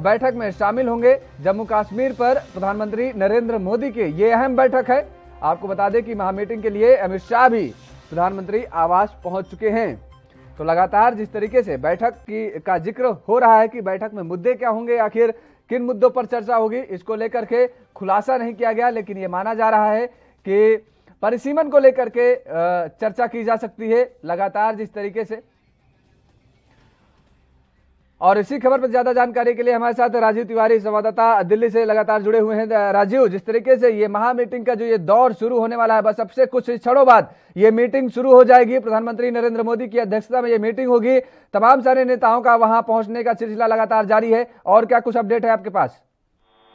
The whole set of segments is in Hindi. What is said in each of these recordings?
बैठक में शामिल होंगे। जम्मू कश्मीर पर प्रधानमंत्री नरेंद्र मोदी की ये अहम बैठक है। आपको बता दें कि महामीटिंग के लिए अमित शाह भी प्रधानमंत्री आवास पहुंच चुके हैं। तो लगातार जिस तरीके से बैठक का जिक्र हो रहा है कि बैठक में मुद्दे क्या होंगे, आखिर किन मुद्दों पर चर्चा होगी, इसको लेकर के खुलासा नहीं किया गया, लेकिन ये माना जा रहा है कि परिसीमन को लेकर के चर्चा की जा सकती है लगातार जिस तरीके से। और इसी खबर पर ज्यादा जानकारी के लिए हमारे साथ राजीव तिवारी संवाददाता दिल्ली से लगातार जुड़े हुए हैं। राजीव, जिस तरीके से ये महामीटिंग का जो ये दौर शुरू होने वाला है, बस अब से कुछ क्षणों बाद ये मीटिंग शुरू हो जाएगी। प्रधानमंत्री नरेंद्र मोदी की अध्यक्षता में ये मीटिंग होगी। तमाम सारे नेताओं का वहां पहुंचने का सिलसिला लगातार जारी है। और क्या कुछ अपडेट है आपके पास?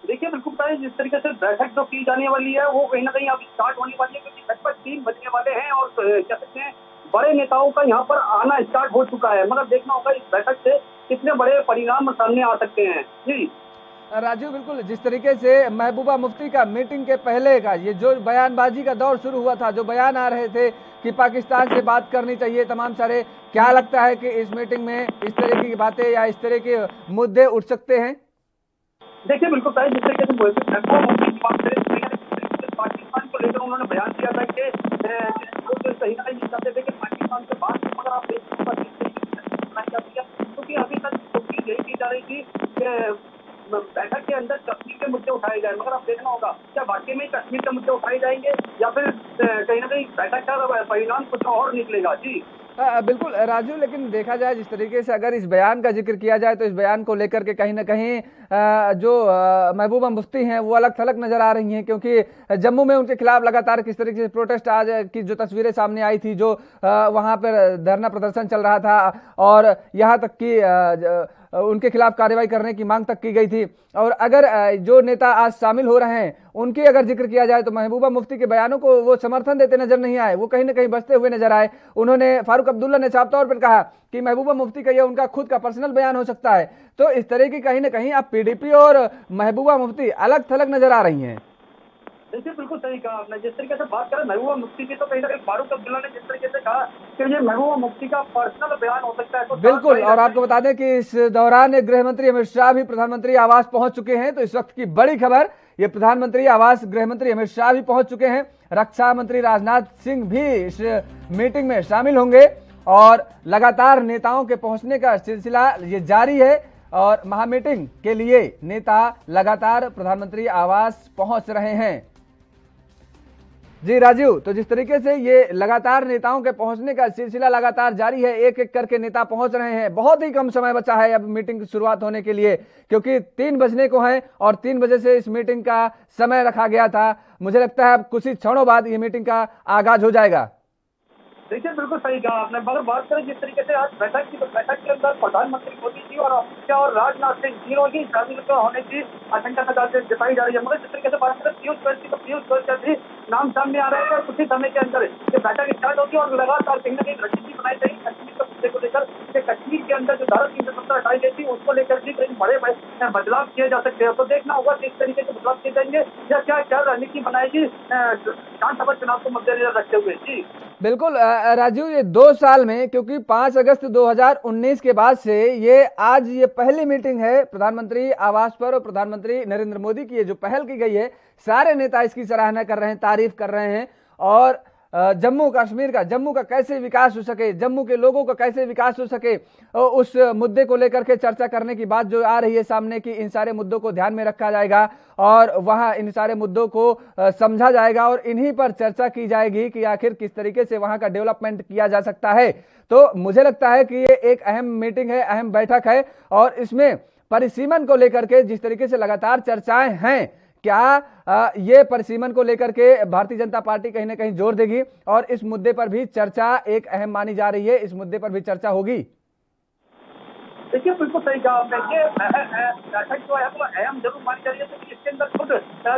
देखिए, बिल्कुल बताइए, जिस तरीके से बैठक जो की जाने वाली है वो कहीं ना कहीं अब स्टार्ट होने वाली है, क्योंकि लगभग 3 बजने वाले हैं और कह सकते हैं बड़े नेताओं का यहाँ पर आना स्टार्ट हो चुका है। मगर देखना होगा इस बैठक से कितने बड़े परिणाम सामने आ सकते हैं। जी राजीव, बिल्कुल जिस तरीके से महबूबा मुफ्ती का मीटिंग के पहले का ये जो बयानबाजी का दौर शुरू हुआ था, जो बयान आ रहे थे कि पाकिस्तान से बात करनी चाहिए तमाम सारे, क्या लगता है कि इस मीटिंग में इस तरह की बातें या इस तरह के मुद्दे उठ सकते हैं? देखिए, बिल्कुल बताइए, जिस तरीके से महबूबा मुफ्ती की बात करें, पाकिस्तान को लेकर उन्होंने बयान दिया था कि लोग कहीं ना कहीं चाहते थे कि पाकिस्तान से बात, मगर आप देख क्योंकि अभी तक कोशिश यही की जा रही थी कि बैठक के अंदर कश्मीर के मुद्दे उठाए जाए। मगर अब देखना होगा क्या वाकई में कश्मीर के मुद्दे उठाए जाएंगे या फिर कहीं ना कहीं बैठक का परिणाम कुछ और निकलेगा। जी बिल्कुल राजू, लेकिन देखा जाए जिस तरीके से अगर इस बयान का जिक्र किया जाए तो इस बयान को लेकर के कहीं ना कहीं जो महबूबा मुफ्ती हैं वो अलग थलग नजर आ रही हैं, क्योंकि जम्मू में उनके खिलाफ लगातार किस तरीके से प्रोटेस्ट आज की जो तस्वीरें सामने आई थी, जो वहां पर धरना प्रदर्शन चल रहा था और यहाँ तक कि उनके खिलाफ कार्रवाई करने की मांग तक की गई थी। और अगर जो नेता आज शामिल हो रहे हैं उनकी अगर जिक्र किया जाए तो महबूबा मुफ्ती के बयानों को वो समर्थन देते नजर नहीं आए, वो कहीं ना कहीं बचते हुए नजर आए। उन्होंने, फारूक अब्दुल्ला ने साफ तौर पर कहा कि महबूबा मुफ्ती का ये उनका खुद का पर्सनल बयान हो सकता है। तो इस तरह की कहीं ना कहीं अब पीडीपी और महबूबा मुफ्ती अलग थलग नजर आ रही हैं। देखिए, बिल्कुल सही कहा आपने। जिस तरीके से बात करें महबूबा मुफ्ती की, तो कहीं ना कहीं फारूक अब्दुल्ला ने जिस तरीके से कहा कि ये महबूबा मुफ्ती का पर्सनल बयान हो सकता है, तो बिल्कुल। और आपको बता दें कि इस दौरान गृह मंत्री अमित शाह भी प्रधानमंत्री आवास पहुंच चुके हैं। तो इस वक्त की बड़ी खबर, ये प्रधानमंत्री आवास गृह मंत्री अमित शाह भी पहुंच चुके हैं। रक्षा मंत्री राजनाथ सिंह भी इस मीटिंग में शामिल होंगे और लगातार नेताओं के पहुंचने का सिलसिला ये जारी है और महामीटिंग के लिए नेता लगातार प्रधानमंत्री आवास पहुंच रहे हैं। जी राजीव, तो जिस तरीके से ये लगातार नेताओं के पहुंचने का सिलसिला लगातार जारी है, एक एक करके नेता पहुंच रहे हैं। बहुत ही कम समय बचा है अब मीटिंग की शुरुआत होने के लिए, क्योंकि 3 बजने को है और 3 बजे से इस मीटिंग का समय रखा गया था। मुझे लगता है अब कुछ ही क्षणों बाद ये मीटिंग का आगाज हो जाएगा। देखिए, बिल्कुल सही कहा आपने। मगर बात करें जिस तरीके से आज बैठक की, तो बैठक के अंदर प्रधानमंत्री मोदी जी और अमित शाह और राजनाथ सिंह तीनों ही शामिल होने की आशंका जताई जा रही है। मगर जिस तरीके से बात करें पीयूष गोयल की, तो पीयूष गोयल का भी नाम सामने आ रहा है और कुछ ही समय के अंदर ये बैठक स्टार्ट होगी और लगातार कहीं ना कहीं रणनीति बनाई जाएगी कश्मीर के मुद्दे को लेकर। कश्मीर के अंदर जो धारा 370 हटाई गई थी उसको लेकर भी कहीं बड़े बदलाव किए जा सकते हैं। तो देखना होगा किस तरीके से बदलाव किए जाएंगे या क्या क्या रणनीति बनाएगी विधानसभा चुनाव को मद्देनजर रखते हुए। जी बिल्कुल राजीव, ये 2 साल में, क्योंकि 5 अगस्त 2019 के बाद से ये आज ये पहली मीटिंग है प्रधानमंत्री आवास पर और प्रधानमंत्री नरेंद्र मोदी की ये जो पहल की गई है, सारे नेता इसकी सराहना कर रहे हैं, तारीफ कर रहे हैं। और जम्मू कश्मीर का, जम्मू का कैसे विकास हो सके, जम्मू के लोगों का कैसे विकास हो सके, उस मुद्दे को लेकर के चर्चा करने की बात जो आ रही है सामने की, इन सारे मुद्दों को ध्यान में रखा जाएगा और वहां इन सारे मुद्दों को समझा जाएगा और इन्हीं पर चर्चा की जाएगी कि आखिर किस तरीके से वहां का डेवलपमेंट किया जा सकता है। तो मुझे लगता है कि ये एक अहम मीटिंग है, अहम बैठक है और इसमें परिसीमन को लेकर के जिस तरीके से लगातार चर्चाएं हैं, क्या ये परिसीमन को लेकर के भारतीय जनता पार्टी कहीं ना कहीं जोर देगी और इस मुद्दे पर भी चर्चा एक अहम मानी जा रही है, इस मुद्दे पर भी चर्चा होगी। देखिए, बिल्कुल सही कहा आपने। ये बैठक जो है वो अहम जरूर मानी जा रही है, क्योंकि इसके अंदर खुद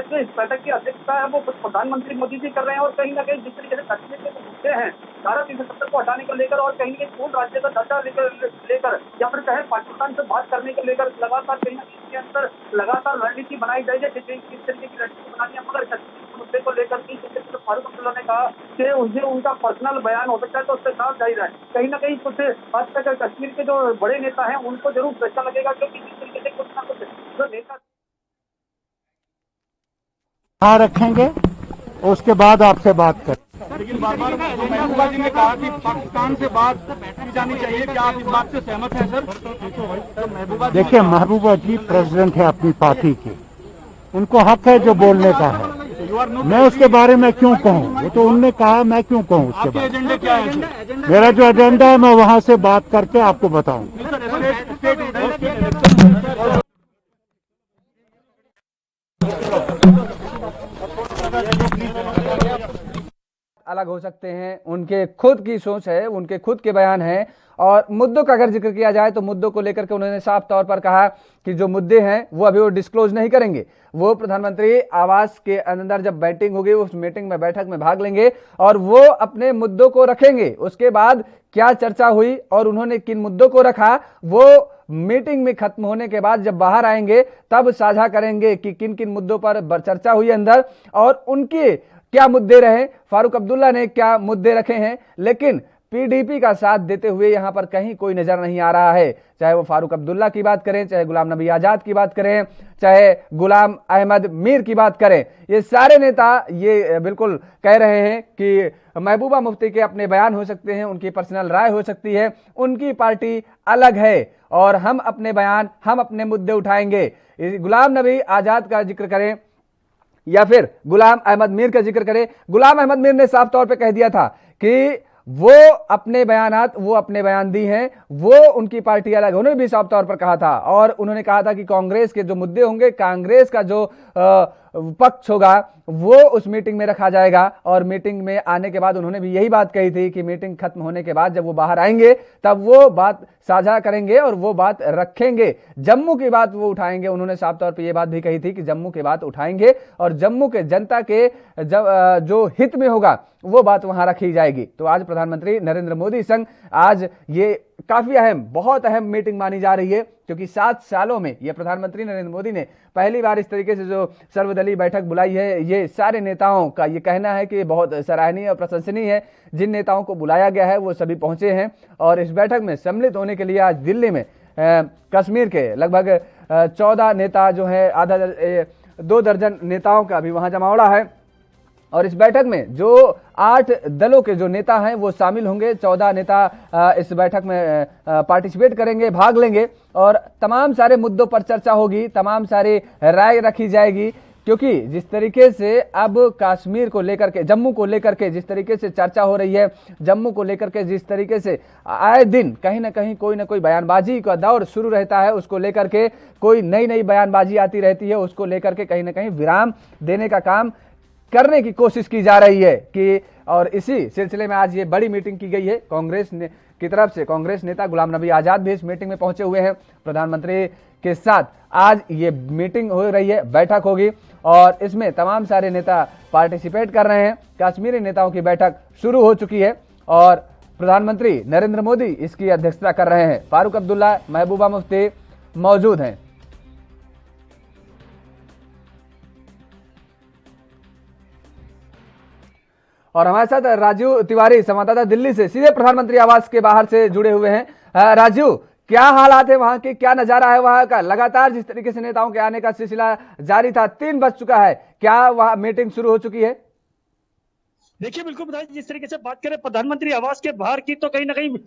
जो इस बैठक की अध्यक्षता है वो प्रधानमंत्री मोदी जी कर रहे हैं और कहीं ना कहीं जिस तरीके से कश्मीर के मुद्दे हैं धारा 370 को हटाने को लेकर और कहीं ना कहीं पूर्ण राज्य का दर्जा लेकर या फिर कहें पाकिस्तान से बात करने को लेकर लगातार कहीं ना कहीं इसके अंदर लगातार रणनीति बनाई जाएगी। किस तरीके की रणनीति बनानी है, मगर कश्मीर के मुद्दे को लेकर भी जिस तरीके से फारूक अब्दुल्ला ने कहा कि उसे उनका पर्सनल बयान हो सकता है, तो उससे साफ जाहिर है कहीं ना कहीं कुछ हद तक कश्मीर के जो बड़े नेता हैं उनको जरूर अच्छा लगेगा, क्योंकि जिस तरीके से कुछ ना कुछ लेकर कहाँ रखेंगे, उसके बाद आपसे बात करें। लेकिन बार बार महबूबा जी ने कहा कि पाकिस्तान से बात की जानी चाहिए, क्या आप इस बात से सहमत हैं सर? तो महबूबा जी देखिए, महबूबा जी प्रेसिडेंट है अपनी पार्टी की, उनको हक है जो बोलने का है। मैं उसके बारे में क्यों कहूँ, वो तो उनने कहा, मैं क्यों कहूँ उसके आपके बारे में। एजेंडे क्या है सर? मेरा जो एजेंडा है मैं वहाँ से बात करके आपको बताऊँ। अलग हो सकते हैं, उनके खुद की सोच है, उनके खुद के बयान हैं। और मुद्दों का अगर जिक्र किया जाए तो मुद्दों को लेकर के उन्होंने साफ तौर पर कहा कि जो मुद्दे हैं वो अभी वो डिस्क्लोज नहीं करेंगे। वो प्रधानमंत्री आवास के अंदर जब बैटिंग होगी उस मीटिंग में, बैठक में भाग लेंगे और वो अपने मुद्दों को रखेंगे। उसके बाद क्या चर्चा हुई और उन्होंने किन मुद्दों को रखा, वो मीटिंग में खत्म होने के बाद जब बाहर आएंगे तब साझा करेंगे कि किन किन मुद्दों पर चर्चा हुई अंदर और उनके क्या मुद्दे रहे, फारूक अब्दुल्ला ने क्या मुद्दे रखे हैं। लेकिन पीडीपी का साथ देते हुए यहां पर कहीं कोई नजर नहीं आ रहा है, चाहे वो फारूक अब्दुल्ला की बात करें, चाहे गुलाम नबी आजाद की बात करें, चाहे गुलाम अहमद मीर की बात करें। ये सारे नेता ये बिल्कुल कह रहे हैं कि महबूबा मुफ्ती के अपने बयान हो सकते हैं, उनकी पर्सनल राय हो सकती है, उनकी पार्टी अलग है और हम अपने बयान, हम अपने मुद्दे उठाएंगे। गुलाम नबी आजाद का जिक्र करें या फिर गुलाम अहमद मीर का जिक्र करें, गुलाम अहमद मीर ने साफ तौर पे कह दिया था कि वो अपने बयान दी हैं, वो उनकी पार्टी अलग है। उन्होंने भी साफ तौर पर कहा था और उन्होंने कहा था कि कांग्रेस के जो मुद्दे होंगे, कांग्रेस का जो पक्ष होगा वो उस मीटिंग में रखा जाएगा। और मीटिंग में आने के बाद उन्होंने भी यही बात कही थी कि मीटिंग खत्म होने के बाद जब वो बाहर आएंगे तब वो बात साझा करेंगे और वो बात रखेंगे। जम्मू की बात वो उठाएंगे, उन्होंने साफ तौर पे ये बात भी कही थी कि जम्मू की बात उठाएंगे और जम्मू के जनता के जो हित में होगा वो बात वहां रखी जाएगी। तो आज प्रधानमंत्री नरेंद्र मोदी संग आज ये काफी अहम, बहुत अहम मीटिंग मानी जा रही है, क्योंकि 7 सालों में ये प्रधानमंत्री नरेंद्र मोदी ने पहली बार इस तरीके से जो सर्वदलीय बैठक बुलाई है। ये सारे नेताओं का ये कहना है कि बहुत सराहनीय और प्रशंसनीय है। जिन नेताओं को बुलाया गया है वो सभी पहुंचे हैं और इस बैठक में सम्मिलित होने के लिए आज दिल्ली में कश्मीर के लगभग 14 नेता जो है, 2 दर्जन नेताओं का भी वहां जमावड़ा है। और इस बैठक में जो 8 दलों के जो नेता हैं वो शामिल होंगे। 14 नेता इस बैठक में पार्टिसिपेट करेंगे, भाग लेंगे और तमाम सारे मुद्दों पर चर्चा होगी, तमाम सारी राय रखी जाएगी। क्योंकि जिस तरीके से अब कश्मीर को लेकर के, जम्मू को लेकर के जिस तरीके से चर्चा हो रही है, जम्मू को लेकर के जिस तरीके से आए दिन कहीं ना कहीं कोई ना कोई बयानबाजी का दौर शुरू रहता है, उसको लेकर के कोई नई नई बयानबाजी आती रहती है, उसको लेकर के कहीं ना कहीं विराम देने का काम करने की कोशिश की जा रही है कि, और इसी सिलसिले में आज ये बड़ी मीटिंग की गई है। कांग्रेस की तरफ से कांग्रेस नेता गुलाम नबी आजाद भी इस मीटिंग में पहुंचे हुए हैं। प्रधानमंत्री के साथ आज ये मीटिंग हो रही है, बैठक होगी और इसमें तमाम सारे नेता पार्टिसिपेट कर रहे हैं। कश्मीरी नेताओं की बैठक शुरू हो चुकी है और प्रधानमंत्री नरेंद्र मोदी इसकी अध्यक्षता कर रहे हैं। फारूक अब्दुल्ला, महबूबा मुफ्ती मौजूद हैं। और हमारे साथ राजीव तिवारी, संवाददाता दिल्ली से सीधे प्रधानमंत्री आवास के बाहर से जुड़े हुए हैं। राजीव, क्या हालात है वहां के, क्या नजारा है वहां का? लगातार जिस तरीके से नेताओं के आने का सिलसिला जारी था, 3 बज चुका है, क्या वहां मीटिंग शुरू हो चुकी है? देखिए, बिल्कुल बताइए, जिस तरीके से बात करें प्रधानमंत्री आवास के बाहर की, तो कहीं ना कहीं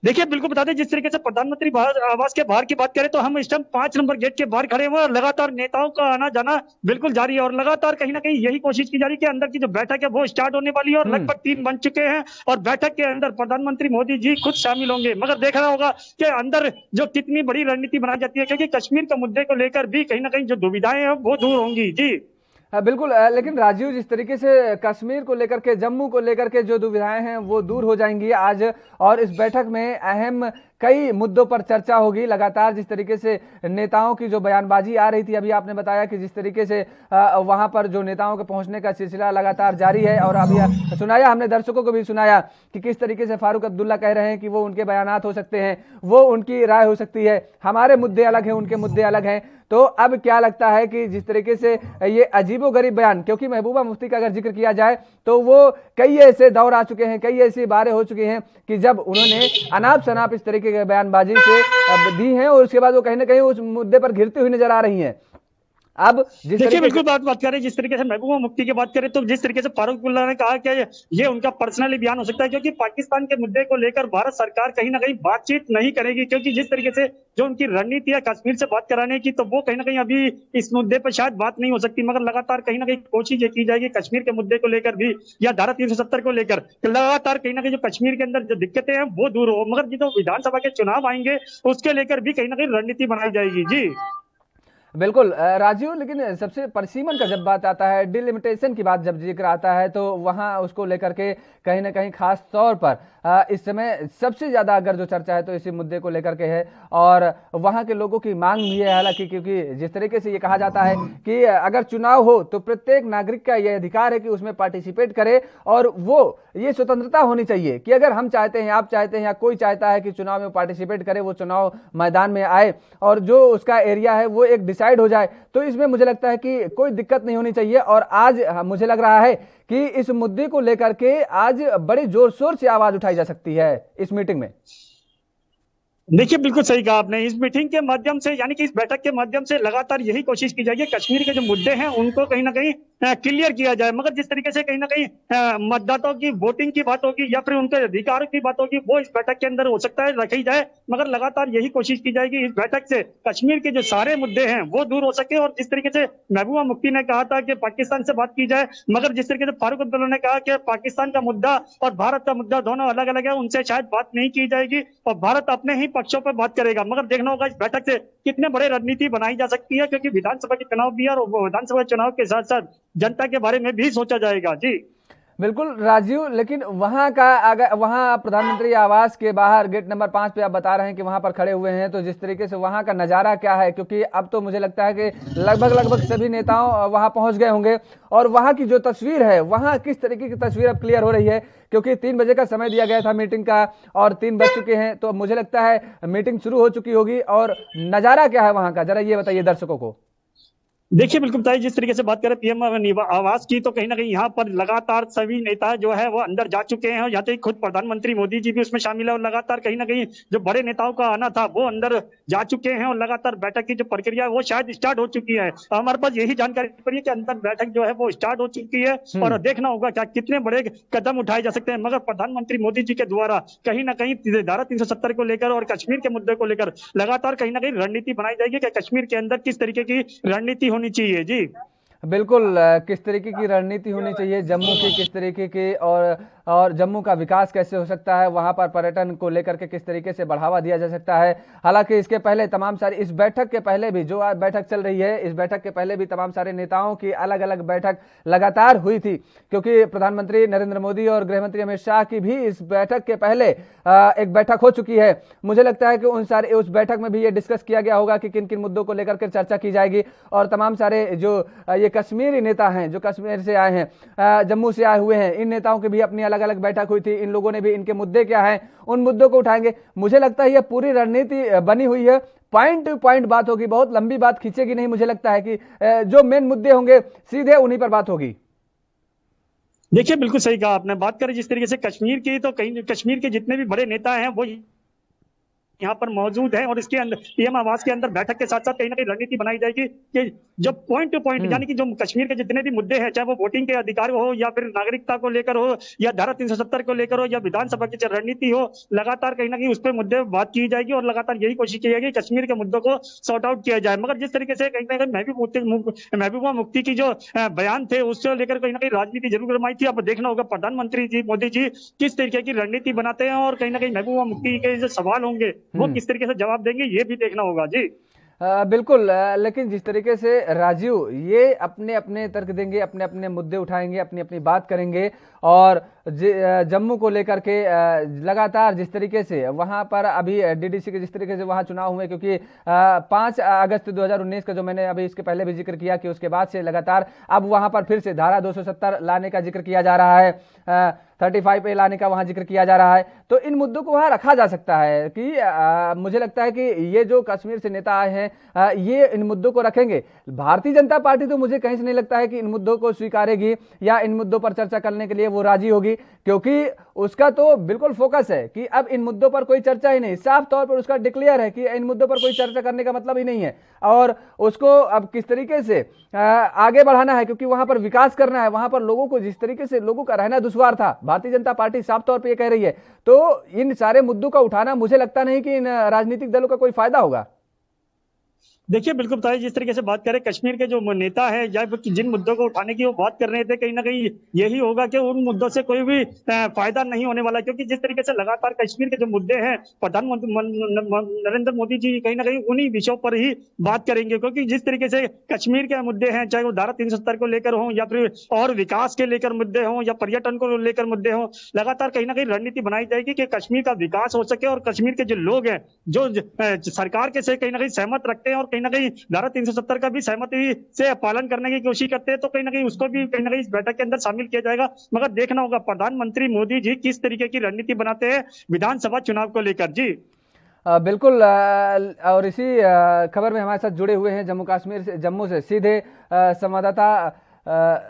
देखिए बिल्कुल बता दें, जिस तरीके से प्रधानमंत्री आवास के बाहर की बात करें तो हम इस टाइम 5 नंबर गेट के बाहर खड़े हुए हैं और लगातार नेताओं का आना जाना बिल्कुल जारी है और लगातार कहीं ना कहीं यही कोशिश की जा रही है कि अंदर की जो बैठक है वो स्टार्ट होने वाली है और लगभग 3 बन चुके हैं और बैठक के अंदर प्रधानमंत्री मोदी जी खुद शामिल होंगे। मगर देखना होगा कि अंदर जो कितनी बड़ी रणनीति बनाई जाती है, क्योंकि कश्मीर के मुद्दे को लेकर भी कहीं ना कहीं जो दुविधाएं हैं वो दूर होंगी। जी बिल्कुल, लेकिन राजीव, जिस तरीके से कश्मीर को लेकर के, जम्मू को लेकर के जो दुविधाएं हैं वो दूर हो जाएंगी आज, और इस बैठक में अहम कई मुद्दों पर चर्चा होगी। लगातार जिस तरीके से नेताओं की जो बयानबाजी आ रही थी, अभी आपने बताया कि जिस तरीके से वहां पर जो नेताओं के पहुंचने का सिलसिला लगातार जारी है और अभी सुनाया, हमने दर्शकों को भी सुनाया कि किस तरीके से फारूक अब्दुल्ला कह रहे हैं कि वो उनके बयानात हो सकते हैं, वो उनकी राय हो सकती है, हमारे मुद्दे अलग हैं, उनके मुद्दे अलग हैं। तो अब क्या लगता है कि जिस तरीके से ये अजीबोगरीब बयान, क्योंकि महबूबा मुफ्ती का अगर जिक्र किया जाए तो वो कई ऐसे दौर आ चुके हैं, कई ऐसी बारें हो चुकी हैं कि जब उन्होंने अनाप शनाप इस तरीके की बयानबाजी से दी हैं और उसके बाद वो कहीं ना कहीं उस मुद्दे पर घिरती हुई नजर आ रही हैं। अब जिस देखिए तरीके बिल्कुल बात करें, जिस तरीके से महबूबा मुफ्ती की बात करें तो जिस तरीके से फारूक अब्दुल्ला ने कहा कि ये उनका पर्सनली बयान हो सकता है, क्योंकि पाकिस्तान के मुद्दे को लेकर भारत सरकार कहीं ना कहीं बातचीत नहीं करेगी, क्योंकि जिस तरीके से जो उनकी रणनीति है कश्मीर से बात कराने की, तो वो कहीं ना कहीं अभी इस मुद्दे पर शायद बात नहीं हो सकती, मगर लगातार कहीं ना कहीं कोशिश ये की जाएगी कश्मीर के मुद्दे को लेकर भी या धारा 370 को लेकर लगातार कहीं ना कहीं जो कश्मीर के अंदर जो दिक्कतें हैं वो दूर हो, मगर जो विधानसभा के चुनाव आएंगे उसके लेकर भी कहीं ना कहीं रणनीति बनाई जाएगी। जी बिल्कुल राजीव, लेकिन सबसे परसीमन का जब बात आता है, डिलिमिटेशन की बात जब जिक्र आता है, तो वहां उसको लेकर के कहीं ना कहीं खास तौर पर इस समय सबसे ज्यादा अगर जो चर्चा है तो इसी मुद्दे को लेकर के है और वहां के लोगों की मांग भी है। हालांकि क्योंकि जिस तरीके से ये कहा जाता है कि अगर चुनाव हो तो प्रत्येक नागरिक का यह अधिकार है कि उसमें पार्टिसिपेट करे और वो ये स्वतंत्रता होनी चाहिए कि अगर हम चाहते हैं, आप चाहते हैं या कोई चाहता है कि चुनाव में पार्टिसिपेट करे, वो चुनाव मैदान में आए और जो उसका एरिया है वो एक डिसाइड हो जाए। तो इसमें मुझे लगता है कि कोई दिक्कत नहीं होनी चाहिए और आज मुझे लग रहा है कि इस मुद्दे को लेकर के आज बड़े जोर शोर से आवाज उठाई जा सकती है इस मीटिंग में। देखिए बिल्कुल सही कहा आपने, इस मीटिंग के माध्यम से यानी कि इस बैठक के माध्यम से लगातार यही कोशिश की जाएगी कश्मीर के जो मुद्दे हैं उनको कहीं ना कहीं क्लियर किया जाए, मगर जिस तरीके से कहीं ना कहीं मतदाताओं की वोटिंग की बात होगी या फिर उनके अधिकारों की बात होगी वो इस बैठक के अंदर हो सकता है रखी जाए, मगर लगातार यही कोशिश की जाएगी इस बैठक से कश्मीर के जो सारे मुद्दे हैं वो दूर हो सके। और जिस तरीके से महबूबा मुफ्ती ने कहा था कि पाकिस्तान से बात की जाए, मगर जिस तरीके से फारूक अब्दुल्ला ने कहा कि पाकिस्तान का मुद्दा और भारत का मुद्दा दोनों अलग अलग है, उनसे शायद बात नहीं की जाएगी और भारत अपने ही पक्षों पर बात करेगा, मगर देखना होगा इस बैठक से कितने बड़े रणनीति बनाई जा सकती है, क्योंकि विधानसभा के चुनाव भी है और विधानसभा चुनाव के साथ साथ जनता के बारे में भी सोचा जाएगा। जी बिल्कुल राजीव, लेकिन वहां का अगर वहां प्रधानमंत्री आवास के बाहर गेट नंबर 5 पे आप बता रहे हैं कि वहां पर खड़े हुए हैं, तो जिस तरीके से वहां का नजारा क्या है, क्योंकि अब तो मुझे लगता है कि लगभग सभी नेताओं वहां पहुंच गए होंगे और वहां की जो तस्वीर है, वहां किस तरीके की तस्वीर अब क्लियर हो रही है, क्योंकि 3 बजे का समय दिया गया था मीटिंग का और 3 बज चुके हैं, तो मुझे लगता है मीटिंग शुरू हो चुकी होगी और नजारा क्या है वहां का, जरा ये बताइए दर्शकों को। देखिए बिल्कुल बताइए, जिस तरीके से बात करें पीएम आवास की, तो कहीं ना कहीं यहाँ पर लगातार सभी नेता जो है वो अंदर जा चुके हैं और यहाँ तक खुद प्रधानमंत्री मोदी जी भी उसमें शामिल है और लगातार कहीं ना कहीं जो बड़े नेताओं का आना था वो अंदर जा चुके हैं और लगातार बैठक की जो प्रक्रिया है वो शायद स्टार्ट हो चुकी है। हमारे पास यही जानकारी पड़ी है कि अंदर बैठक जो है वो स्टार्ट हो चुकी है और देखना होगा क्या कितने बड़े कदम उठाए जा सकते हैं, मगर प्रधानमंत्री मोदी जी के द्वारा कहीं ना कहीं धारा 370 को लेकर और कश्मीर के मुद्दे को लेकर लगातार कहीं ना कहीं रणनीति बनाई जाएगी कि कश्मीर के अंदर किस तरीके की रणनीति होनी चाहिए। जी बिल्कुल, किस तरीके की रणनीति होनी चाहिए जम्मू की, किस तरीके की और जम्मू का विकास कैसे हो सकता है, वहां पर पर्यटन को लेकर के किस तरीके से बढ़ावा दिया जा सकता है। हालांकि इसके पहले तमाम सारी, इस बैठक के पहले भी जो आज बैठक चल रही है, इस बैठक के पहले भी तमाम सारे नेताओं की अलग अलग बैठक लगातार हुई थी, क्योंकि प्रधानमंत्री नरेंद्र मोदी और गृहमंत्री अमित शाह की भी इस बैठक के पहले एक बैठक हो चुकी है। मुझे लगता है कि उस बैठक में भी ये डिस्कस किया गया होगा कि किन किन मुद्दों को लेकर के चर्चा की जाएगी और तमाम सारे जो ये कश्मीरी नेता हैं, जो कश्मीर से आए हैं, जम्मू से आए हुए हैं, इन नेताओं की भी अपनी अलग अलग बैठक हुई थी। इन लोगों ने भी इनके मुद्दे क्या हैं उन मुद्दों को उठाएंगे। मुझे लगता है ये पूरी रणनीति बनी हुई है, पॉइंट टू पॉइंट बात होगी, बहुत लंबी बात खींचेगी नहीं। मुझे लगता है कि जो मेन मुद्दे होंगे सीधे उन्हीं पर बात होगी। देखिए बिल्कुल सही कहा आपने, बात करें जिस तरीके से कश्मीर की, तो कहीं कश्मीर के जितने भी बड़े नेता हैं वो यहाँ पर मौजूद है और इसके अंदर पीएम आवास के अंदर बैठक के साथ साथ कहीं ना कहीं रणनीति बनाई जाएगी कि जब पॉइंट टू पॉइंट यानी कि जो कश्मीर के जितने भी मुद्दे हैं, चाहे वो वोटिंग के अधिकार हो या फिर नागरिकता को लेकर हो या धारा 370 को लेकर हो या विधानसभा की रणनीति हो, लगातार कहीं ना कहीं उस पर मुद्दे बात की जाएगी और लगातार यही कोशिश की जाएगी कश्मीर के मुद्दों को सॉर्ट आउट किया जाए। मगर जिस तरीके से कहीं ना कहीं महबूबा मुफ्ती की जो बयान थे उससे लेकर कहीं ना कहीं राजनीति जरूर गरमाई थी। अब देखना होगा प्रधानमंत्री जी मोदी जी किस तरीके की रणनीति बनाते हैं और कहीं ना कहीं महबूबा मुफ्ती के जो सवाल होंगे वो किस तरीके से जवाब देंगे, ये भी देखना होगा। जी बिल्कुल, लेकिन जिस तरीके से राजीव ये अपने अपने तर्क देंगे, अपने अपने मुद्दे उठाएंगे, अपनी अपनी बात करेंगे और जम्मू को लेकर के लगातार जिस तरीके से वहां पर अभी डीडीसी के जिस तरीके से वहां चुनाव हुए, क्योंकि 5 अगस्त 2019 का जो मैंने अभी इसके पहले भी जिक्र किया कि उसके बाद से लगातार अब वहां पर फिर से धारा 270 लाने का जिक्र किया जा रहा है, 35A लाने का वहां जिक्र किया जा रहा है, तो इन मुद्दों को वहां रखा जा सकता है कि मुझे लगता है कि ये जो कश्मीर से नेता आए हैं ये इन मुद्दों को रखेंगे। भारतीय जनता पार्टी तो मुझे कहीं से नहीं लगता है कि इन मुद्दों को स्वीकारेगी या इन मुद्दों पर चर्चा करने के लिए वो राजी होगी। करेगी, क्योंकि उसका तो बिल्कुल फोकस है कि अब इन मुद्दों पर कोई चर्चा ही नहीं। साफ तौर पर उसका डिक्लेयर है कि इन मुद्दों पर कोई चर्चा करने का मतलब ही नहीं है, और उसको अब किस तरीके से आगे बढ़ाना है, क्योंकि वहां पर विकास करना है। वहां पर लोगों को जिस तरीके से लोगों का रहना दुश्वार था, भारतीय जनता पार्टी साफ तौर पर यह कह रही है। तो इन सारे मुद्दों का उठाना मुझे लगता नहीं कि इन राजनीतिक दलों का कोई फायदा होगा। देखिए बिल्कुल बताइए, जिस तरीके से बात करें कश्मीर के जो नेता है या जिन मुद्दों को उठाने की वो बात कर रहे थे, कहीं ना कहीं यही होगा कि उन मुद्दों से कोई भी फायदा नहीं होने वाला, क्योंकि जिस तरीके से लगातार कश्मीर के जो मुद्दे हैं प्रधानमंत्री नरेंद्र मोदी जी कहीं ना कहीं उन्हीं विषयों पर ही बात करेंगे। क्योंकि जिस तरीके से कश्मीर के मुद्दे हैं, चाहे वो धारा 370 को लेकर हो या फिर और विकास के लेकर मुद्दे हों या पर्यटन को लेकर मुद्दे हों, लगातार कहीं ना कहीं रणनीति बनाई जाएगी कि कश्मीर का विकास हो सके और कश्मीर के जो लोग हैं जो सरकार के से कहीं ना कहीं सहमत रखते हैं और कहीं ना कहीं धारा 370 का भी सहमति से पालन करने की कोशिश करते हैं, तो कहीं ना कहीं उसको भी कहीं ना कहीं इस बैठक के अंदर शामिल किया जाएगा। मगर देखना होगा प्रधानमंत्री मोदी जी किस तरीके की रणनीति बनाते हैं विधानसभा चुनाव को लेकर। जी बिल्कुल। और इसी खबर में हमारे साथ जुड़े हुए हैं जम्मू कश्मीर से, जम्मू से सीधे संवाददाता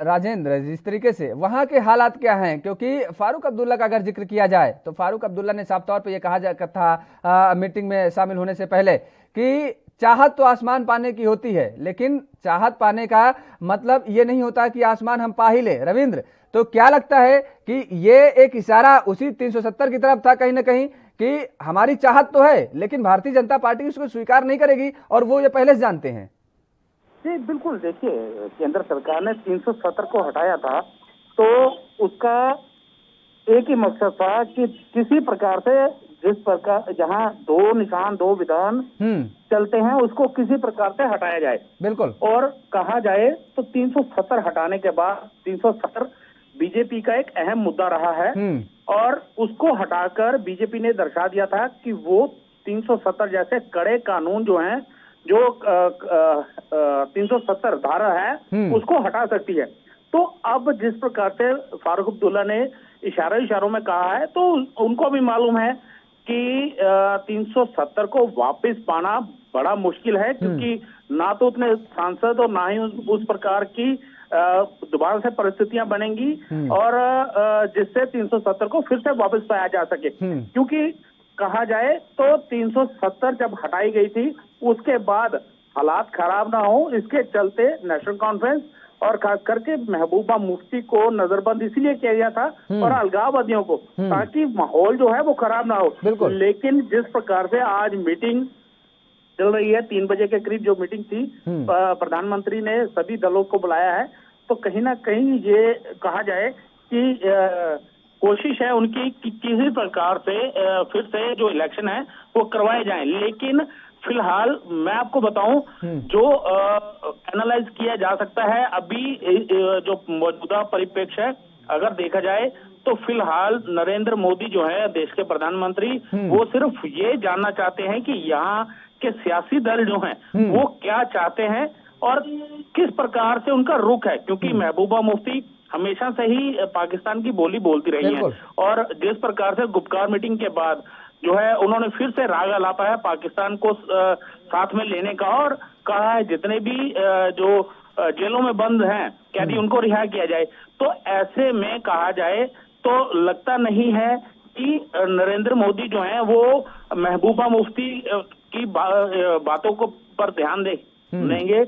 राजेंद्र। जिस तरीके से वहां के हालात क्या हैं, क्योंकि फारूक अब्दुल्ला का अगर जिक्र किया जाए तो फारूक अब्दुल्ला ने साफ तौर पर यह कहा था मीटिंग में शामिल होने से पहले कि चाहत तो आसमान पाने की होती है, लेकिन चाहत पाने का मतलब ये नहीं होता कि आसमान हम पा ही ले। रविंद्र, तो क्या लगता है कि ये एक इशारा उसी 370 की तरफ था कहीं ना कहीं, कि हमारी चाहत तो है लेकिन भारतीय जनता पार्टी उसको स्वीकार नहीं करेगी, और वो ये पहले से जानते हैं। जी बिल्कुल। देखिए, केंद्र सरकार ने 370 को हटाया था तो उसका एक ही मकसद था कि किसी प्रकार से जिस प्रकार जहां दो निशान दो विधान चलते हैं उसको किसी प्रकार से हटाया जाए। बिल्कुल। और कहा जाए तो 370 हटाने के बाद 370 बीजेपी का एक अहम मुद्दा रहा है, और उसको हटाकर बीजेपी ने दर्शा दिया था कि वो 370 जैसे कड़े कानून जो हैं, जो 370 धारा है उसको हटा सकती है। तो अब जिस प्रकार से फारूक अब्दुल्ला ने इशारों में कहा है, तो उनको भी मालूम है कि 370 को वापस पाना बड़ा मुश्किल है, क्योंकि ना तो उतने सांसद और ना ही उस प्रकार की दोबारा से परिस्थितियां बनेंगी और जिससे 370 को फिर से वापस पाया जा सके। क्योंकि कहा जाए तो 370 जब हटाई गई थी उसके बाद हालात खराब ना हो, इसके चलते नेशनल कॉन्फ्रेंस और खास करके महबूबा मुफ्ती को नजरबंद इसलिए किया गया था और अलगाववादियों को, ताकि माहौल जो है वो खराब ना हो। लेकिन जिस प्रकार से आज मीटिंग चल रही है, 3 बजे के करीब जो मीटिंग थी, प्रधानमंत्री ने सभी दलों को बुलाया है, तो कहीं ना कहीं ये कहा जाए कि कोशिश है उनकी कि किसी प्रकार से फिर से जो इलेक्शन है वो करवाए जाएं। लेकिन फिलहाल मैं आपको बताऊं, जो एनालाइज किया जा सकता है अभी जो मौजूदा परिप्रेक्ष्य है, अगर देखा जाए तो फिलहाल नरेंद्र मोदी जो है देश के प्रधानमंत्री, वो सिर्फ ये जानना चाहते हैं कि यहाँ के सियासी दल जो हैं वो क्या चाहते हैं और किस प्रकार से उनका रुख है, क्योंकि महबूबा मुफ्ती हमेशा से ही पाकिस्तान की बोली बोलती रही है, और जिस प्रकार से गुपकार मीटिंग के बाद जो है उन्होंने फिर से राग अलापा है पाकिस्तान को साथ में लेने का, और कहा है जितने भी जो जेलों में बंद हैं कैदी उनको रिहा किया जाए। तो ऐसे में कहा जाए तो लगता नहीं है कि नरेंद्र मोदी जो है वो महबूबा मुफ्ती की बातों को पर ध्यान देंगे।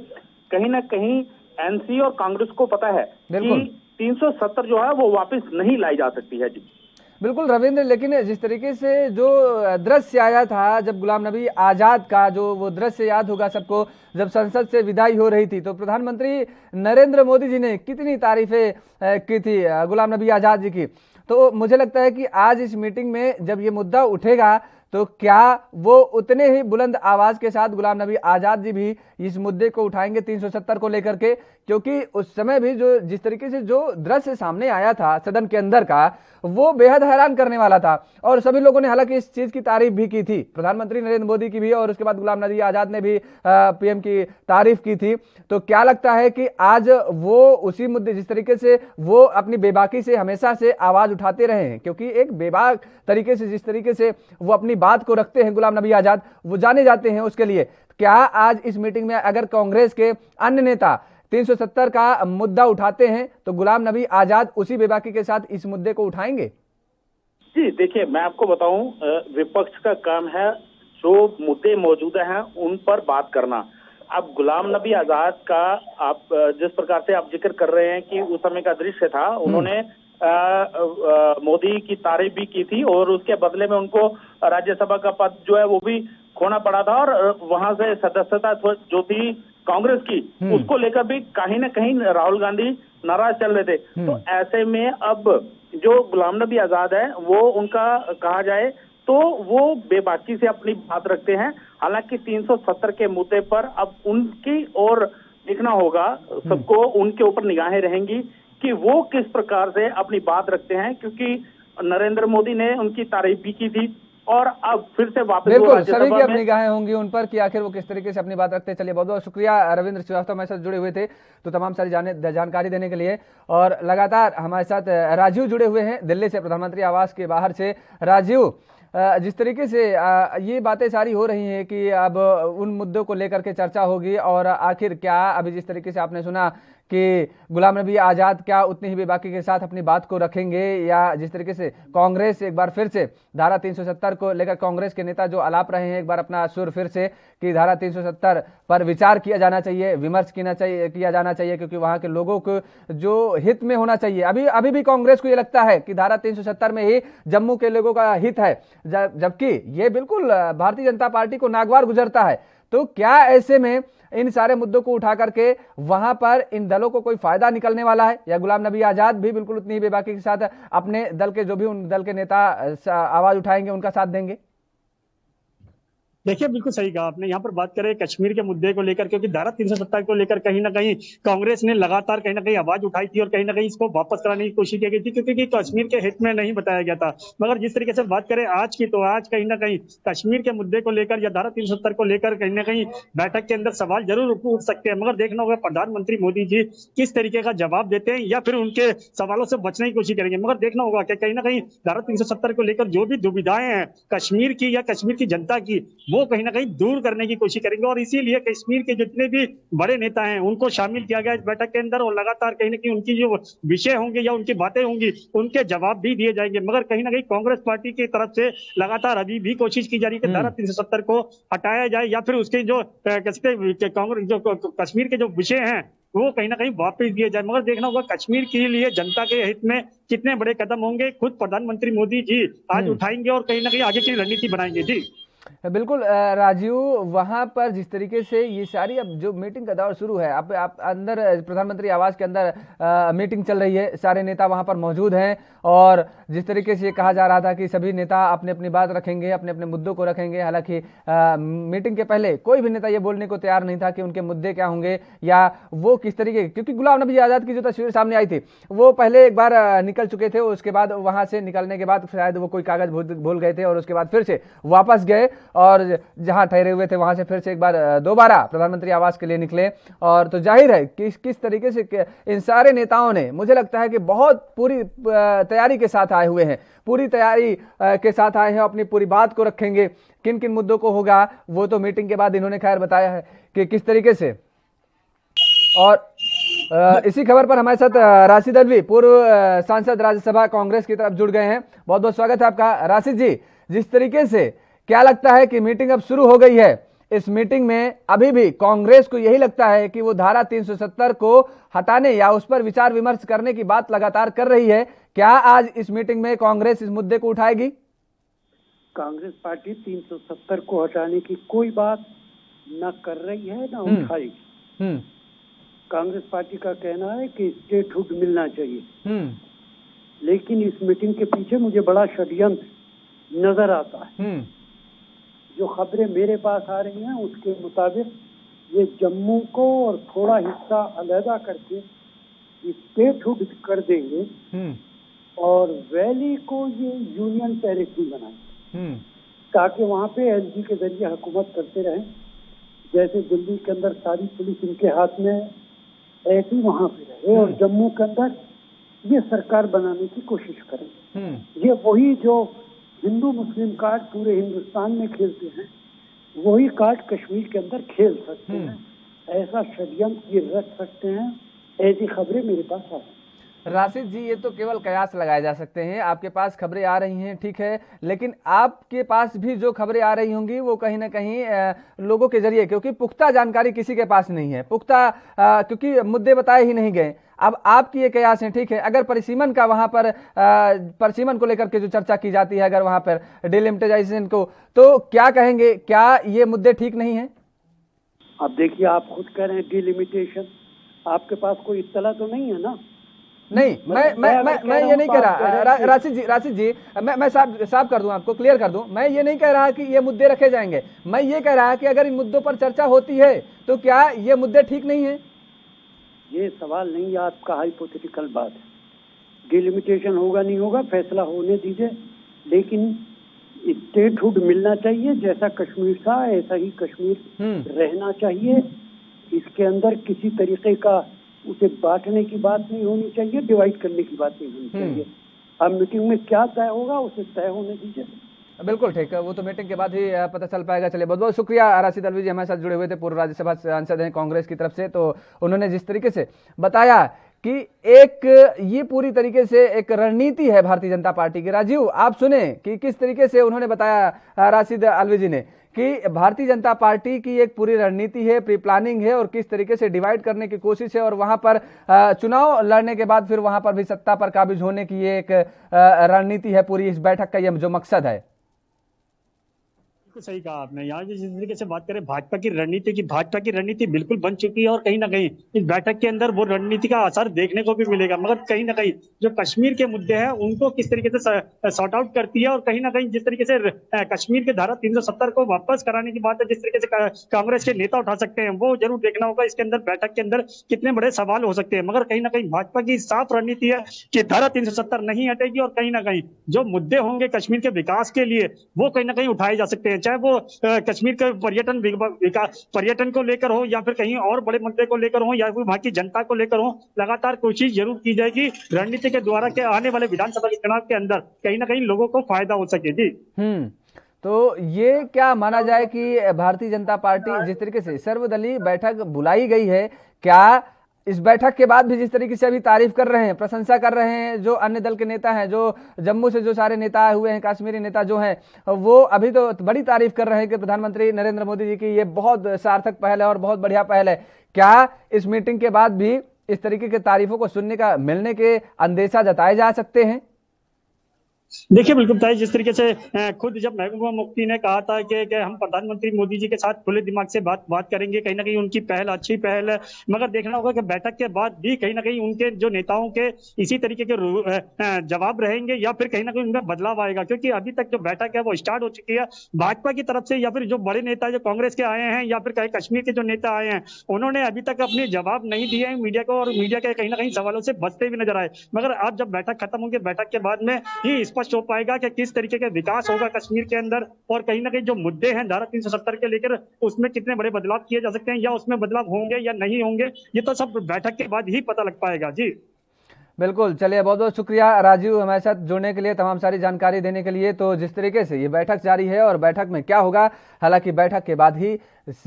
कहीं ना कहीं एनसी और कांग्रेस को पता है कि 370 जो है वो वापस नहीं लाई जा सकती है। जी बिल्कुल रविंद्र, लेकिन जिस तरीके से जो दृश्य आया था जब गुलाम नबी आजाद का, जो वो दृश्य याद होगा सबको, जब संसद से विदाई हो रही थी तो प्रधानमंत्री नरेंद्र मोदी जी ने कितनी तारीफें की थी गुलाम नबी आजाद जी की। तो मुझे लगता है कि आज इस मीटिंग में जब ये मुद्दा उठेगा तो क्या वो उतने ही बुलंद आवाज के साथ गुलाम नबी आजाद जी भी इस मुद्दे को उठाएंगे 370 को लेकर के, क्योंकि उस समय भी जो जिस तरीके से जो दृश्य सामने आया था सदन के अंदर का, वो बेहद हैरान करने वाला था, और सभी लोगों ने हालांकि इस चीज की तारीफ भी की थी, प्रधानमंत्री नरेंद्र मोदी की भी, और उसके बाद गुलाम नबी आजाद ने भी पीएम की तारीफ की थी। तो क्या लगता है कि आज वो उसी मुद्दे, जिस तरीके से वो अपनी बेबाकी से हमेशा से आवाज उठाते रहे हैं, क्योंकि एक बेबाक तरीके से जिस तरीके से वो अपनी बात को रखते हैं गुलाम नबी आजाद, वो जाने जाते हैं उसके लिए, क्या आज इस मीटिंग में अगर कांग्रेस के अन्य नेता 370 का मुद्दा उठाते हैं तो गुलाम नबी आजाद उसी बेबाकी के साथ इस मुद्दे को उठाएंगे? जी देखिए, मैं आपको बताऊं, विपक्ष का काम है जो मुद्दे मौजूद हैं उन पर बात करना। अब गुलाम नबी आजाद का आप जिस प्रकार से आप जिक्र कर रहे हैं कि उस समय का दृश्य था, उन्होंने मोदी की तारीफ भी की थी और उसके बदले में उनको राज्यसभा का पद जो है वो भी खोना पड़ा था और वहां से सदस्यता जो थी कांग्रेस की, उसको लेकर भी कहीं ना कहीं राहुल गांधी नाराज चल रहे थे। तो ऐसे में अब जो गुलाम नबी आजाद है वो उनका कहा जाए तो वो बेबाकी से अपनी बात रखते हैं। हालांकि 370 के मुद्दे पर अब उनकी ओर देखना होगा, सबको उनके ऊपर निगाहें रहेंगी कि वो किस प्रकार से अपनी बात रखते हैं, क्योंकि नरेंद्र मोदी ने उनकी तारीफ भी की थी और अब फिर से वापस बिल्कुल सभी की अपनी निगाहें होंगी उन पर कि आखिर वो किस तरीके से अपनी बात रखते हैं। चलिए, बहुत बहुत शुक्रिया रविंद्र श्रीवास्तव हमारे साथ जुड़े हुए थे तो तमाम सारी जानकारी देने के लिए। और लगातार हमारे साथ राजीव जुड़े हुए हैं दिल्ली से, प्रधानमंत्री आवास के बाहर से। राजीव, जिस तरीके से ये बातें सारी हो रही हैं कि अब उन मुद्दों को लेकर के चर्चा होगी और आखिर क्या अभी जिस तरीके से आपने सुना कि गुलाम नबी आजाद क्या उतनी ही बेबाकी के साथ अपनी बात को रखेंगे, या जिस तरीके से कांग्रेस एक बार फिर से धारा 370 को लेकर कांग्रेस के नेता जो आलाप रहे हैं एक बार अपना सुर फिर से कि धारा 370 पर विचार किया जाना चाहिए, विमर्श किया जाना चाहिए, क्योंकि वहां के लोगों को जो हित में होना चाहिए। अभी भी कांग्रेस को ये लगता है कि धारा 370 में ही जम्मू के लोगों का हित है, जबकि ये बिल्कुल भारतीय जनता पार्टी को नागवार गुजरता है। तो क्या ऐसे में इन सारे मुद्दों को उठा करके वहां पर इन दलों को कोई फायदा निकलने वाला है, या गुलाम नबी आजाद भी बिल्कुल उतनी ही बेबाकी के साथ अपने दल के जो भी उन दल के नेता आवाज उठाएंगे उनका साथ देंगे? देखिए, बिल्कुल सही कहा आपने। यहाँ पर बात करें कश्मीर के मुद्दे को लेकर, क्योंकि धारा 370 को लेकर कहीं ना कहीं कांग्रेस ने लगातार कहीं ना कहीं आवाज उठाई थी और कहीं ना कहीं इसको वापस कराने की कोशिश की गई थी, क्योंकि कश्मीर के हित में नहीं बताया गया था। मगर जिस तरीके से बात करें आज की, तो आज कहीं ना कहीं कश्मीर के मुद्दे को लेकर या धारा 370 को लेकर कहीं ना कहीं बैठक के अंदर सवाल जरूर उठ सकते हैं। मगर देखना होगा प्रधानमंत्री मोदी जी किस तरीके का जवाब देते हैं या फिर उनके सवालों से बचने की कोशिश करेंगे। मगर देखना होगा कि कहीं ना कहीं धारा 370 को लेकर जो भी दुविधाएं हैं कश्मीर की या कश्मीर की जनता की, वो कहीं ना कहीं दूर करने की कोशिश करेंगे। और इसीलिए कश्मीर के जितने भी बड़े नेता हैं उनको शामिल किया गया इस बैठक के अंदर, और लगातार कहीं ना कहीं उनकी जो विषय होंगे या उनकी बातें होंगी उनके जवाब भी दिए जाएंगे। मगर कहीं ना कहीं कांग्रेस पार्टी की तरफ से लगातार अभी भी कोशिश की जा रही है कि धारा 370 को हटाया जाए या फिर उसके जो कांग्रेस जो कश्मीर के जो विषय हैं वो कहीं ना कहीं वापस दिए जाए। मगर देखना होगा कश्मीर के लिए जनता के हित में कितने बड़े कदम होंगे, खुद प्रधानमंत्री मोदी जी आज उठाएंगे और कहीं ना कहीं आगे की रणनीति बनाएंगे। जी बिल्कुल राजीव, वहां पर जिस तरीके से ये सारी अब जो मीटिंग का दौर शुरू है, आप अंदर प्रधानमंत्री आवास के अंदर मीटिंग चल रही है, सारे नेता वहां पर मौजूद हैं और जिस तरीके से ये कहा जा रहा था कि सभी नेता अपने अपनी बात रखेंगे, अपने अपने मुद्दों को रखेंगे। हालांकि मीटिंग के पहले कोई भी नेता ये बोलने को तैयार नहीं था कि उनके मुद्दे क्या होंगे या वो किस तरीके, क्योंकि गुलाम नबी आजाद की जो तस्वीर सामने आई थी वो पहले एक बार निकल चुके थे, उसके बाद वहां से निकलने के बाद शायद वो कोई कागज भूल गए थे और उसके बाद फिर से वापस गए और जहां ठहरे हुए थे वहां से फिर से एक बार दोबारा प्रधानमंत्री आवास के लिए निकले। और तो जाहिर है कि किस तरीके से इन सारे नेताओं ने, मुझे लगता है कि बहुत पूरी तैयारी के साथ आए हुए हैं, पूरी तैयारी के साथ आए हैं, अपनी पूरी बात को रखेंगे। किन किन मुद्दों को होगा वो तो मीटिंग के बाद इन्होंने खैर बताया है कि किस तरीके से। और इसी खबर पर हमारे साथ राशिद अल्वी, पूर्व सांसद राज्यसभा कांग्रेस की तरफ जुड़ गए हैं। बहुत बहुत स्वागत है आपका राशिद जी। जिस तरीके से क्या लगता है कि मीटिंग अब शुरू हो गई है, इस मीटिंग में अभी भी कांग्रेस को यही लगता है कि वो धारा 370 को हटाने या उस पर विचार विमर्श करने की बात लगातार कर रही है। क्या आज इस मीटिंग में कांग्रेस इस मुद्दे को उठाएगी? कांग्रेस पार्टी 370 को हटाने की कोई बात न कर रही है न उठाएगी। कांग्रेस पार्टी का कहना है कि स्टेटहुड मिलना चाहिए, लेकिन इस मीटिंग के पीछे मुझे बड़ा षड्यंत्र नजर आता है। जो खबरें मेरे पास आ रही हैं उसके मुताबिक ये जम्मू को और थोड़ा हिस्सा अलहदा करके स्टेटहुड कर देंगे और वैली को ये यूनियन टेरिटरी बनाएंगे ताकि वहाँ पे एलजी के जरिए हुकूमत करते रहें। जैसे दिल्ली के अंदर सारी पुलिस इनके हाथ में, ऐसी वहाँ पे रहे और जम्मू के अंदर ये सरकार बनाने की कोशिश करें। ये वही जो हिंदू मुस्लिम कार्ड पूरे हिंदुस्तान में खेलते हैं वही कार्ड कश्मीर के अंदर खेल सकते हैं। ऐसा षड्यंत्र ये रच सकते हैं, ऐसी खबरें मेरे पास आई। राशिद जी, ये तो केवल कयास लगाए जा सकते हैं। आपके पास खबरें आ रही हैं, ठीक है, लेकिन आपके पास भी जो खबरें आ रही होंगी वो कहीं ना कहीं लोगों के जरिए, क्योंकि पुख्ता जानकारी किसी के पास नहीं है, पुख्ता क्योंकि मुद्दे बताए ही नहीं गए। अब आपकी ये कयास है, ठीक है, अगर परिसीमन का वहां पर परिसीमन को लेकर के जो चर्चा की जाती है, अगर वहां पर डिलिमिटेशन को, तो क्या कहेंगे, क्या ये मुद्दे ठीक नहीं है? अब देखिए, आप खुद कह रहे हैं डिलिमिटेशन, आपके पास कोई इत्तला तो नहीं है ना? नहीं, मैं ये नहीं कह रहा राशिद जी, मैं साफ कर दूं, आपको क्लियर कर दूं, मैं ये नहीं कह रहा कि ये मुद्दे रखे जाएंगे। मैं ये कह रहा कि अगर इन मुद्दों पर चर्चा होती है तो क्या ये मुद्दे ठीक नहीं है? ये सवाल नहीं है, आपका हाइपोथेटिकल बात है। डिलिमिटेशन होगा नहीं होगा फैसला होने दीजिए, लेकिन स्टेटहुड मिलना चाहिए। जैसा कश्मीर था ऐसा ही कश्मीर रहना चाहिए। इसके अंदर किसी तरीके का उसे बांटने की बात नहीं होनी चाहिए, डिवाइड करने की बात नहीं होनी चाहिए। अब मीटिंग में क्या तय होगा उसे तय होने दीजिए। बिल्कुल ठीक है, वो तो मीटिंग के बाद ही पता चल पाएगा। चलिए, बहुत बहुत शुक्रिया राशिद अलवी जी, हमारे साथ जुड़े हुए थे, पूर्व राज्यसभा सांसद हैं कांग्रेस की तरफ से। तो उन्होंने जिस तरीके से बताया कि एक ये पूरी तरीके से एक रणनीति है भारतीय जनता पार्टी की। राजीव, आप सुने कि किस तरीके से उन्होंने बताया राशिद अलवी जी ने कि भारतीय जनता पार्टी की एक पूरी रणनीति है, प्री प्लानिंग है, और किस तरीके से डिवाइड करने की कोशिश है, और वहां पर चुनाव लड़ने के बाद फिर वहां पर भी सत्ता पर काबिज होने की ये एक रणनीति है पूरी इस बैठक का, ये जो मकसद है। सही कहा आपने। यहाँ जिस तरीके से बात करें भाजपा की रणनीति बिल्कुल बन चुकी है, और कहीं ना कहीं इस बैठक के अंदर वो रणनीति का असर देखने को भी मिलेगा। मगर कहीं ना कहीं जो कश्मीर के मुद्दे हैं उनको किस तरीके से सॉर्ट आउट करती है, और कहीं ना कहीं जिस तरीके से कश्मीर के धारा 370 को वापस कराने की बात है, जिस तरीके से कांग्रेस के नेता उठा सकते हैं, वो जरूर देखना होगा। इसके अंदर बैठक के अंदर कितने बड़े सवाल हो सकते हैं। मगर कहीं ना कहीं भाजपा की साफ रणनीति है कि धारा 370 नहीं हटेगी, और कहीं ना कहीं जो मुद्दे होंगे कश्मीर के विकास के लिए वो कहीं ना कहीं उठाए जा सकते हैं, चाहे वो कश्मीर के पर्यटन को लेकर हो, या फिर कहीं और बड़े मुद्दे को लेकर हो, या फिर वहां की जनता को लेकर हो। लगातार कोशिश जरूर की जाएगी रणनीति के द्वारा के आने वाले विधानसभा के चुनाव के अंदर कहीं ना कहीं लोगों को फायदा हो सके। जी, तो ये क्या माना जाए कि भारतीय जनता पार्टी जिस तरीके से सर्वदलीय बैठक बुलाई गई है, क्या इस बैठक के बाद भी जिस तरीके से अभी तारीफ कर रहे हैं, प्रशंसा कर रहे हैं जो अन्य दल के नेता हैं, जो जम्मू से जो सारे नेता आए हुए हैं, कश्मीरी नेता जो हैं, वो अभी तो बड़ी तारीफ कर रहे हैं कि प्रधानमंत्री नरेंद्र मोदी जी की ये बहुत सार्थक पहल है और बहुत बढ़िया पहल है। क्या इस मीटिंग के बाद भी इस तरीके के तारीफों को सुनने का मिलने के अंदेशा जताए जा सकते हैं? देखिए, बिल्कुल तय। जिस तरीके से खुद जब महबूबा मुफ्ती ने कहा था कि हम प्रधानमंत्री मोदी जी के साथ खुले दिमाग से बात करेंगे, कहीं ना कहीं उनकी पहल अच्छी पहल है। मगर देखना होगा कि बैठक के बाद भी कहीं ना कहीं उनके जो नेताओं के इसी तरीके के जवाब रहेंगे, या फिर कहीं ना कहीं उनमें बदलाव आएगा। क्योंकि अभी तक जो बैठक है वो स्टार्ट हो चुकी है भाजपा की तरफ से, या फिर जो बड़े नेता जो कांग्रेस के आए हैं, या फिर कहीं कश्मीर के जो नेता आए हैं, उन्होंने अभी तक अपने जवाब नहीं दिए हैं मीडिया को, और मीडिया के कहीं ना कहीं सवालों से बचते भी नजर आए। मगर आज जब बैठक खत्म होगी, बैठक के बाद में ही स्पष्ट हो पाएगा कि किस तरीके का विकास होगा कश्मीर के अंदर, और कहीं ना कहीं जो मुद्दे हैं धारा 370 के लेकर उसमें कितने बड़े बदलाव किए जा सकते हैं, या उसमें बदलाव होंगे या नहीं होंगे, ये तो सब बैठक के बाद ही पता लग पाएगा। जी, बिल्कुल। चलिए, बहुत बहुत शुक्रिया राजीव, हमारे साथ जुड़ने के लिए, तमाम सारी जानकारी देने के लिए। तो जिस तरीके से ये बैठक जारी है और बैठक में क्या होगा, हालांकि बैठक के बाद ही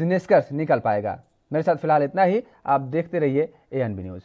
निष्कर्ष निकल पाएगा। मेरे साथ फिलहाल इतना ही, आप देखते रहिए ANB न्यूज।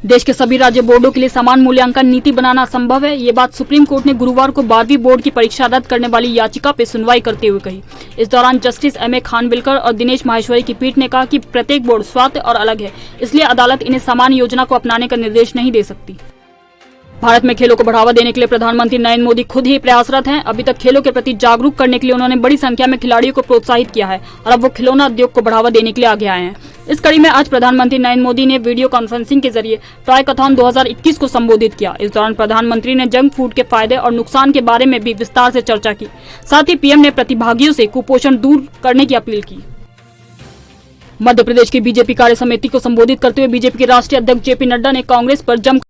देश के सभी राज्य बोर्डों के लिए समान मूल्यांकन नीति बनाना असंभव है। ये बात सुप्रीम कोर्ट ने गुरुवार को 12वीं बोर्ड की परीक्षा रद्द करने वाली याचिका पे सुनवाई करते हुए कही। इस दौरान जस्टिस M.A. खानविलकर और दिनेश माहेश्वरी की पीठ ने कहा कि प्रत्येक बोर्ड स्वायत्त और अलग है, इसलिए अदालत इन्हें समान योजना को अपनाने का निर्देश नहीं दे सकती। भारत में खेलों को बढ़ावा देने के लिए प्रधानमंत्री नरेंद्र मोदी खुद ही प्रयासरत हैं। अभी तक खेलों के प्रति जागरूक करने के लिए उन्होंने बड़ी संख्या में खिलाड़ियों को प्रोत्साहित किया है, और अब वो खिलौना उद्योग को बढ़ावा देने के लिए आगे आए हैं। इस कड़ी में आज प्रधानमंत्री नरेंद्र मोदी ने वीडियो कॉन्फ्रेंसिंग के जरिए टॉयकथॉन 2021 को संबोधित किया। इस दौरान प्रधानमंत्री ने जंक फूड के फायदे और नुकसान के बारे में भी विस्तार से चर्चा की। साथ ही पीएम ने प्रतिभागियों से कुपोषण दूर करने की अपील की। मध्य प्रदेश की बीजेपी कार्य समिति को संबोधित करते हुए बीजेपी के राष्ट्रीय अध्यक्ष JP नड्डा ने कांग्रेस पर